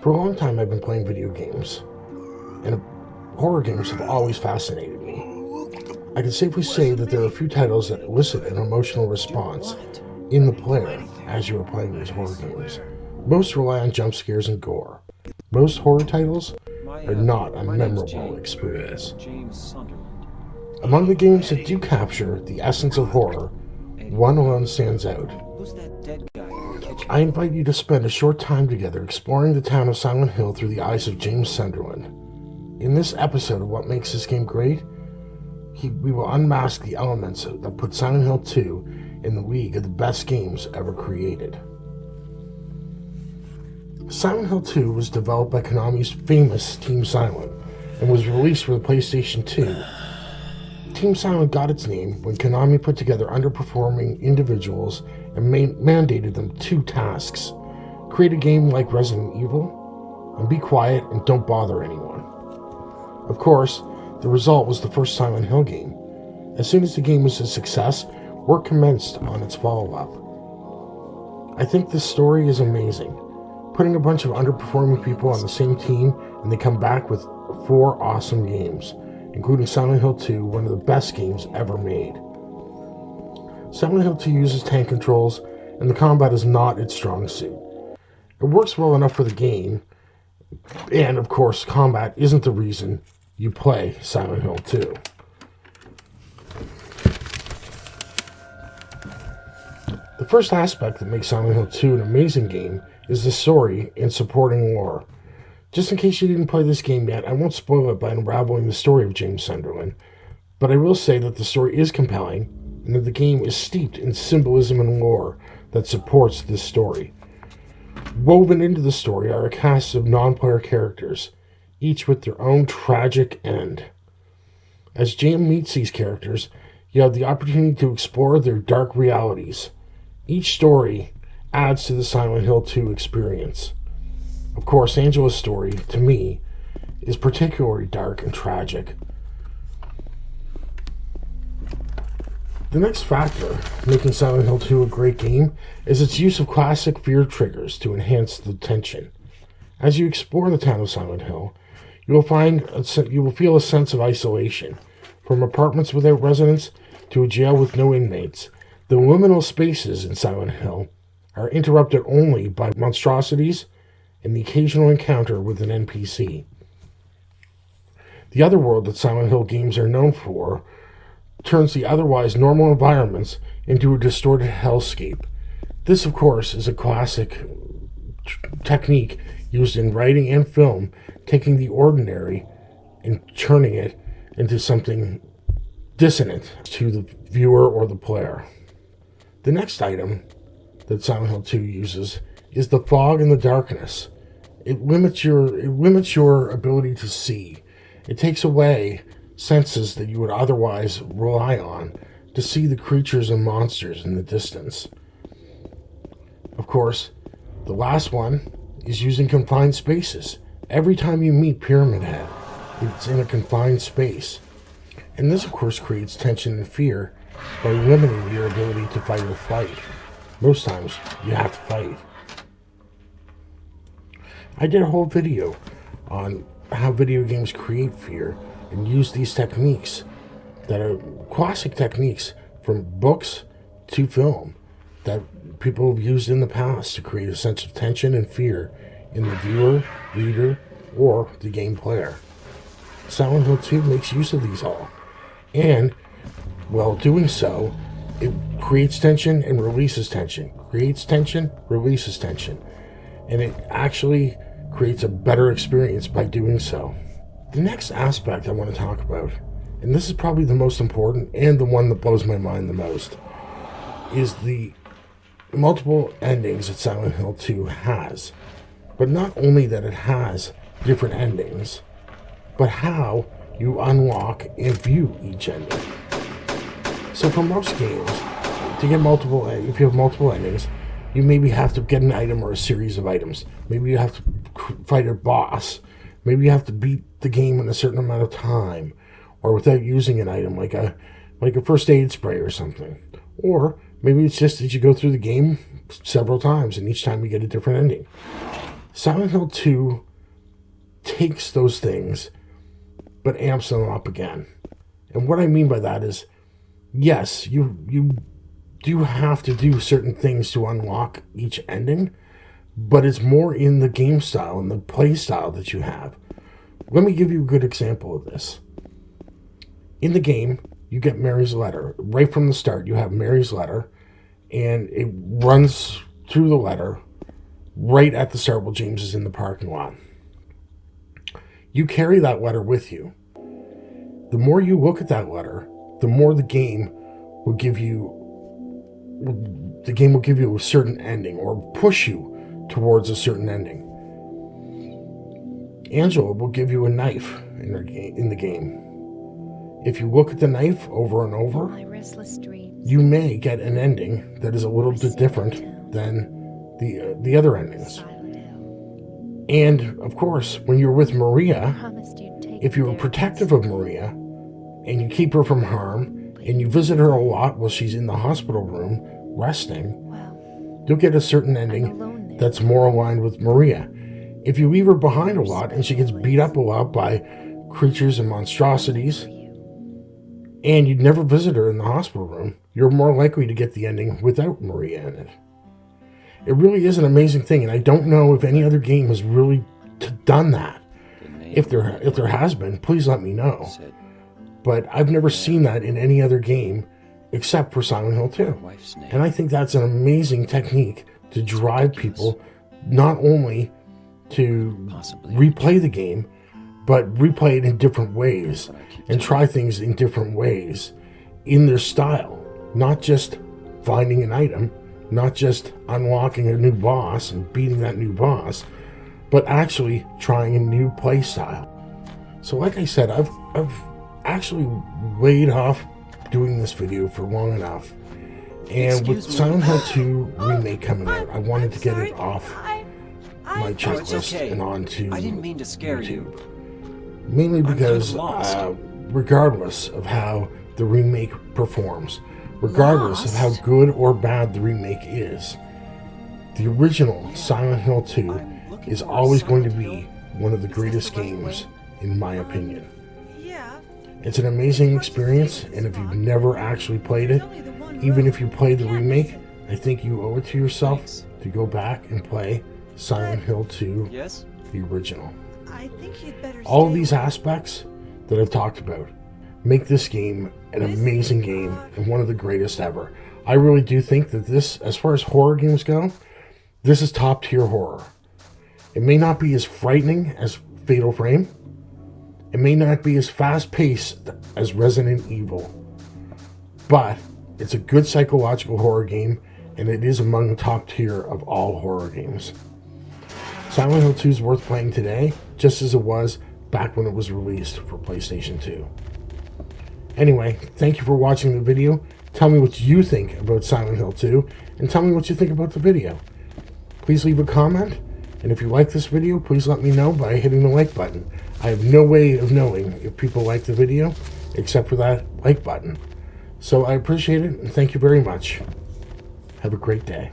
For a long time, I've been playing video games, and horror games have always fascinated me. I can safely say that there are a few titles that elicit an emotional response in the player as you are playing these horror games. Most rely on jump scares and gore. Most horror titles are not a memorable experience. Among the games that do capture the essence of horror, one alone stands out. I invite you to spend a short time together exploring the town of Silent Hill through the eyes of James Sunderland. In this episode of What Makes This Game Great, we will unmask the elements that put Silent Hill 2 in the league of the best games ever created. Silent Hill 2 was developed by Konami's famous Team Silent and was released for the PlayStation 2. Team Silent got its name when Konami put together underperforming individuals and mandated them two tasks: create a game like Resident Evil, and be quiet and don't bother anyone. Of course, the result was the first Silent Hill game. As soon as the game was a success, work commenced on its follow-up. I think this story is amazing. Putting a bunch of underperforming people on the same team and they come back with 4 awesome games, including Silent Hill 2, one of the best games ever made. Silent Hill 2 uses tank controls, and the combat is not its strong suit. It works well enough for the game, and of course, combat isn't the reason you play Silent Hill 2. The first aspect that makes Silent Hill 2 an amazing game is the story and supporting lore. Just in case you didn't play this game yet, I won't spoil it by unraveling the story of James Sunderland, but I will say that the story is compelling and that the game is steeped in symbolism and lore that supports this story. Woven into the story are a cast of non-player characters, each with their own tragic end. As James meets these characters, you have the opportunity to explore their dark realities. Each story adds to the Silent Hill 2 experience. Of course, Angela's story, to me, is particularly dark and tragic. The next factor making Silent Hill 2 a great game is its use of classic fear triggers to enhance the tension. As you explore the town of Silent Hill, you will feel a sense of isolation. From apartments without residents to a jail with no inmates, the liminal spaces in Silent Hill are interrupted only by monstrosities and the occasional encounter with an NPC. The other world that Silent Hill games are known for turns the otherwise normal environments into a distorted hellscape. This, of course, is a classic technique used in writing and film, taking the ordinary and turning it into something dissonant to the viewer or the player. The next item that Silent Hill 2 uses is the fog and the darkness. It limits your ability to see. It takes away senses that you would otherwise rely on to see the creatures and monsters in the distance. Of course, the last one is using confined spaces. Every time you meet Pyramid Head, it's in a confined space. And this, of course, creates tension and fear by limiting your ability to fight or flight. Most times, you have to fight. I did a whole video on how video games create fear and use these techniques that are classic techniques from books to film that people have used in the past to create a sense of tension and fear in the viewer, reader, or the game player. Silent Hill 2 makes use of these all, and while doing so, it creates tension and releases tension. Creates tension, releases tension. And it actually creates a better experience by doing so. The next aspect I want to talk about, and this is probably the most important and the one that blows my mind the most, is the multiple endings that Silent Hill 2 has. But not only that it has different endings, but how you unlock and view each ending. So for most games, if you have multiple endings, you maybe have to get an item or a series of items. Maybe you have to fight a boss. Maybe you have to beat the game in a certain amount of time, or without using an item like a first aid spray or something. Or Maybe it's just that you go through the game several times and each time you get a different ending. Silent Hill 2 takes those things but amps them up again. And what I mean by that is, yes, you do have to do certain things to unlock each ending, but it's more in the game style and the play style that you have. Let me give you a good example of this. In the game, you get Mary's letter. Right from the start, you have Mary's letter, and it runs through the letter right at the start while James is in the parking lot. You carry that letter with you. The more you look at that letter, the more the game will give you a certain ending or push you towards a certain ending. Angela will give you a knife in the game. If you look at the knife over and over, you may get an ending that is a little bit different than the other endings. And, of course, when you're with Maria, if you're protective of Maria and you keep her from harm and you visit her a lot while she's in the hospital room resting, you'll get a certain ending that's more aligned with Maria. If you leave her behind a lot and she gets beat up a lot by creatures and monstrosities, and you never visit her in the hospital room, you're more likely to get the ending without Maria in it. It really is an amazing thing, and I don't know if any other game has really done that. If there has been, please let me know. But I've never seen that in any other game except for Silent Hill 2. And I think that's an amazing technique to drive people not only to replay the game, but replay it in different ways and try things in different ways in their style. Not just finding an item, not just unlocking a new boss and beating that new boss, but actually trying a new play style. So like I said, I've actually laid off doing this video for long enough. And with Silent Hill 2 Remake coming out, I wanted to get it off my checklist and onto I didn't mean to scare you. Mainly because regardless of how the remake performs, regardless of how good or bad the remake is, the original Silent Hill 2 is always going to be one of the greatest games, in my opinion. It's an amazing experience, and if you've never actually played it, even if you play the remake, I think you owe it to yourself to go back and play Silent Hill 2, the original. All of these aspects that I've talked about make this game an amazing game and one of the greatest ever. I really do think that this, as far as horror games go, this is top tier horror. It may not be as frightening as Fatal Frame. It may not be as fast paced as Resident Evil. But it's a good psychological horror game, and it is among the top tier of all horror games. Silent Hill 2 is worth playing today, just as it was back when it was released for PlayStation 2. Anyway, thank you for watching the video. Tell me what you think about Silent Hill 2, and tell me what you think about the video. Please leave a comment, and if you like this video, please let me know by hitting the like button. I have no way of knowing if people like the video, except for that like button. So I appreciate it, and thank you very much. Have a great day.